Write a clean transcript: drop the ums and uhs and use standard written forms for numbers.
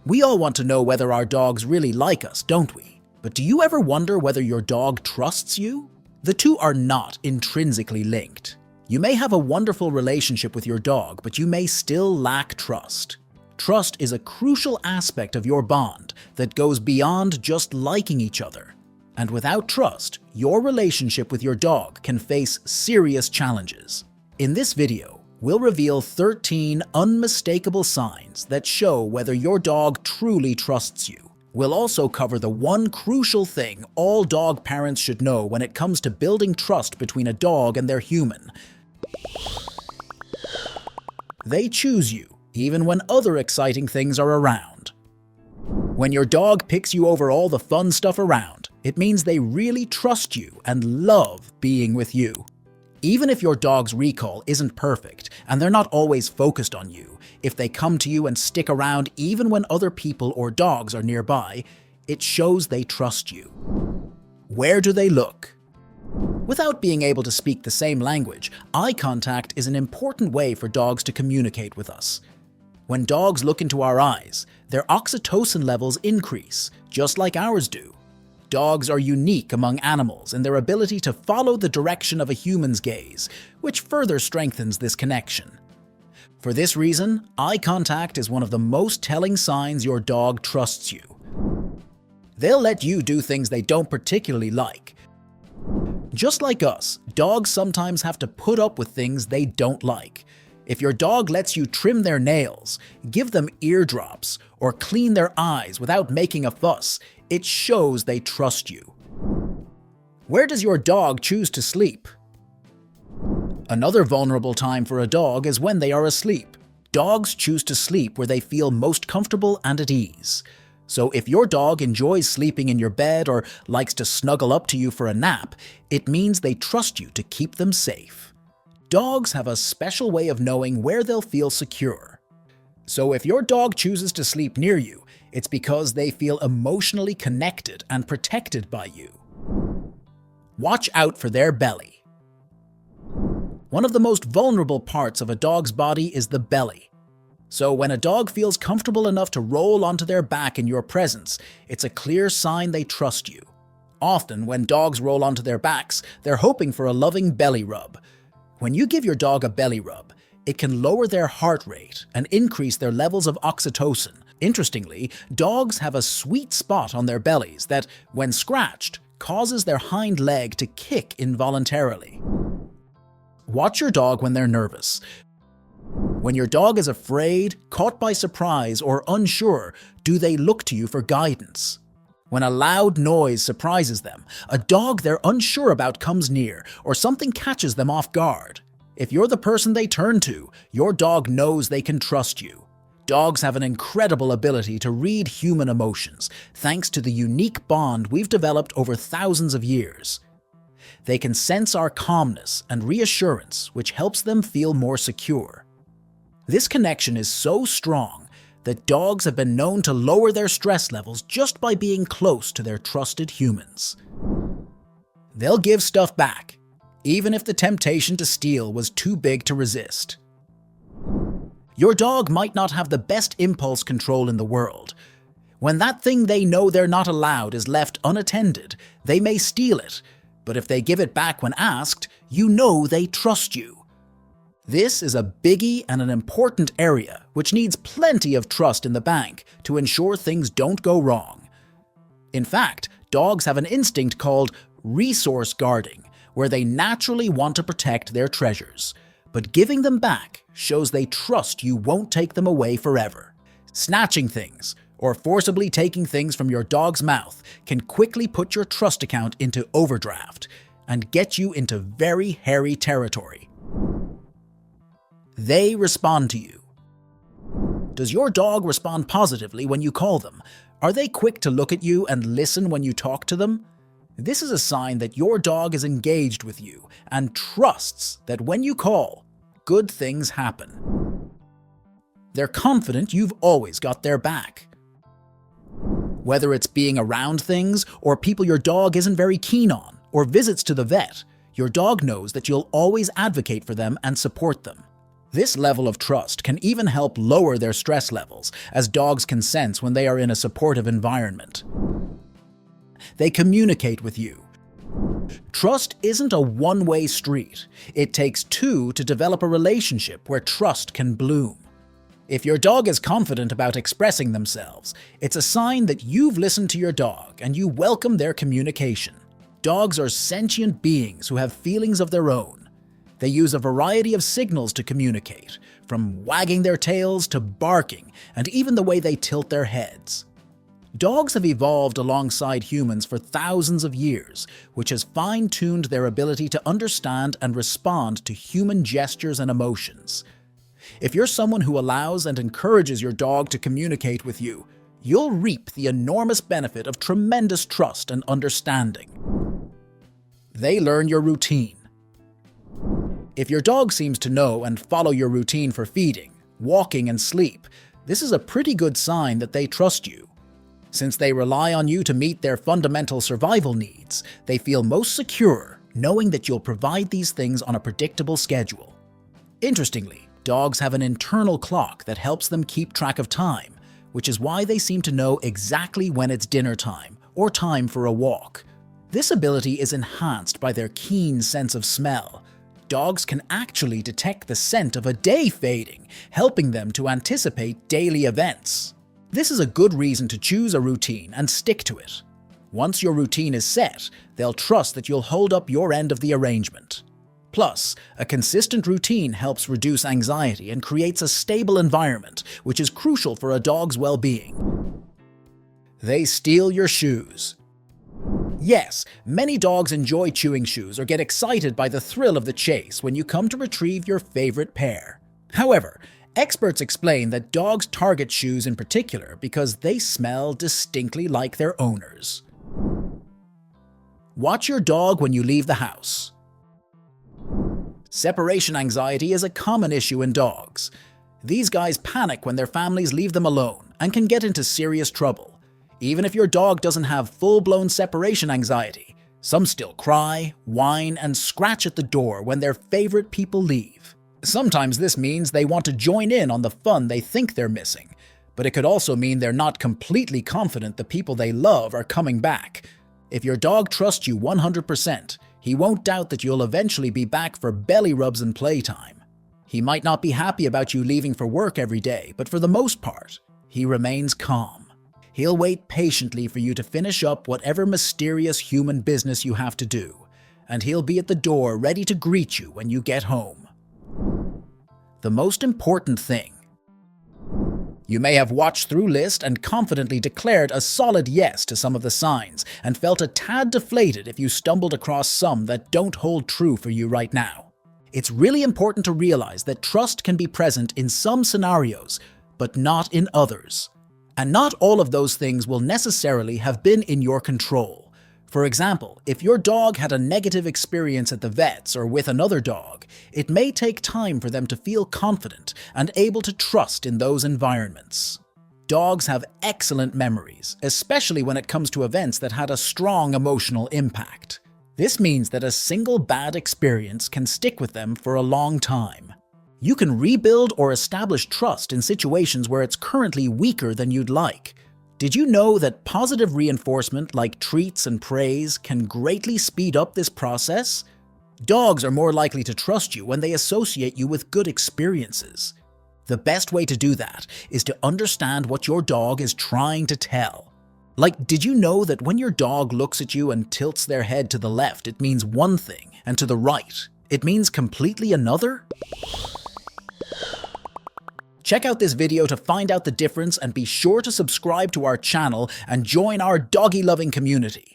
We all want to know whether our dogs really like us, don't we? But do you ever wonder whether your dog trusts you? The two are not intrinsically linked. You may have a wonderful relationship with your dog, but you may still lack trust. Trust is a crucial aspect of your bond that goes beyond just liking each other. And without trust, your relationship with your dog can face serious challenges. In this video, we'll reveal 13 unmistakable signs that show whether your dog truly trusts you. We'll also cover the one crucial thing all dog parents should know when it comes to building trust between a dog and their human. They choose you, even when other exciting things are around. When your dog picks you over all the fun stuff around, it means they really trust you and love being with you. Even if your dog's recall isn't perfect and they're not always focused on you, if they come to you and stick around even when other people or dogs are nearby, it shows they trust you. Where do they look? Without being able to speak the same language, eye contact is an important way for dogs to communicate with us. When dogs look into our eyes, their oxytocin levels increase, just like ours do. Dogs are unique among animals in their ability to follow the direction of a human's gaze, which further strengthens this connection. For this reason, eye contact is one of the most telling signs your dog trusts you. They'll let you do things they don't particularly like. Just like us, dogs sometimes have to put up with things they don't like. If your dog lets you trim their nails, give them eardrops, or clean their eyes without making a fuss, it shows they trust you. Where does your dog choose to sleep? Another vulnerable time for a dog is when they are asleep. Dogs choose to sleep where they feel most comfortable and at ease. So if your dog enjoys sleeping in your bed or likes to snuggle up to you for a nap, it means they trust you to keep them safe. Dogs have a special way of knowing where they'll feel secure. So if your dog chooses to sleep near you, it's because they feel emotionally connected and protected by you. Watch out for their belly. One of the most vulnerable parts of a dog's body is the belly. So when a dog feels comfortable enough to roll onto their back in your presence, it's a clear sign they trust you. Often, when dogs roll onto their backs, they're hoping for a loving belly rub. When you give your dog a belly rub, it can lower their heart rate and increase their levels of oxytocin. Interestingly, dogs have a sweet spot on their bellies that, when scratched, causes their hind leg to kick involuntarily. Watch your dog when they're nervous. When your dog is afraid, caught by surprise, or unsure, do they look to you for guidance? When a loud noise surprises them, a dog they're unsure about comes near, or something catches them off guard. If you're the person they turn to, your dog knows they can trust you. Dogs have an incredible ability to read human emotions, thanks to the unique bond we've developed over thousands of years. They can sense our calmness and reassurance, which helps them feel more secure. This connection is so strong that dogs have been known to lower their stress levels just by being close to their trusted humans. They'll give stuff back, even if the temptation to steal was too big to resist. Your dog might not have the best impulse control in the world. When that thing they know they're not allowed is left unattended, they may steal it, but if they give it back when asked, you know they trust you. This is a biggie and an important area which needs plenty of trust in the bank to ensure things don't go wrong. In fact, dogs have an instinct called resource guarding, where they naturally want to protect their treasures, but giving them back shows they trust you won't take them away forever. Snatching things, or forcibly taking things from your dog's mouth, can quickly put your trust account into overdraft and get you into very hairy territory. They respond to you. Does your dog respond positively when you call them? Are they quick to look at you and listen when you talk to them? This is a sign that your dog is engaged with you and trusts that when you call, good things happen. They're confident you've always got their back. Whether it's being around things or people your dog isn't very keen on, or visits to the vet, your dog knows that you'll always advocate for them and support them. This level of trust can even help lower their stress levels, as dogs can sense when they are in a supportive environment. They communicate with you. Trust isn't a one-way street. It takes two to develop a relationship where trust can bloom. If your dog is confident about expressing themselves, it's a sign that you've listened to your dog and you welcome their communication. Dogs are sentient beings who have feelings of their own. They use a variety of signals to communicate, from wagging their tails to barking, and even the way they tilt their heads. Dogs have evolved alongside humans for thousands of years, which has fine-tuned their ability to understand and respond to human gestures and emotions. If you're someone who allows and encourages your dog to communicate with you, you'll reap the enormous benefit of tremendous trust and understanding. They learn your routine. If your dog seems to know and follow your routine for feeding, walking, and sleep, this is a pretty good sign that they trust you. Since they rely on you to meet their fundamental survival needs, they feel most secure knowing that you'll provide these things on a predictable schedule. Interestingly, dogs have an internal clock that helps them keep track of time, which is why they seem to know exactly when it's dinner time or time for a walk. This ability is enhanced by their keen sense of smell. Dogs can actually detect the scent of a day fading, helping them to anticipate daily events. This is a good reason to choose a routine and stick to it. Once your routine is set, they'll trust that you'll hold up your end of the arrangement. Plus, a consistent routine helps reduce anxiety and creates a stable environment, which is crucial for a dog's well-being. They steal your shoes. Yes, many dogs enjoy chewing shoes or get excited by the thrill of the chase when you come to retrieve your favorite pair. However, experts explain that dogs target shoes in particular because they smell distinctly like their owners. Watch your dog when you leave the house. Separation anxiety is a common issue in dogs. These guys panic when their families leave them alone and can get into serious trouble. Even if your dog doesn't have full-blown separation anxiety, some still cry, whine, and scratch at the door when their favorite people leave. Sometimes this means they want to join in on the fun they think they're missing, but it could also mean they're not completely confident the people they love are coming back. If your dog trusts you 100%, he won't doubt that you'll eventually be back for belly rubs and playtime. He might not be happy about you leaving for work every day, but for the most part, he remains calm. He'll wait patiently for you to finish up whatever mysterious human business you have to do, and he'll be at the door ready to greet you when you get home. The most important thing. You may have watched through list and confidently declared a solid yes to some of the signs and felt a tad deflated if you stumbled across some that don't hold true for you right now. It's really important to realize that trust can be present in some scenarios, but not in others. And not all of those things will necessarily have been in your control. For example, if your dog had a negative experience at the vet's or with another dog, it may take time for them to feel confident and able to trust in those environments. Dogs have excellent memories, especially when it comes to events that had a strong emotional impact. This means that a single bad experience can stick with them for a long time. You can rebuild or establish trust in situations where it's currently weaker than you'd like. Did you know that positive reinforcement like treats and praise can greatly speed up this process? Dogs are more likely to trust you when they associate you with good experiences. The best way to do that is to understand what your dog is trying to tell. Like, did you know that when your dog looks at you and tilts their head to the left, it means one thing, and to the right, it means completely another? Check out this video to find out the difference, and be sure to subscribe to our channel and join our doggy-loving community.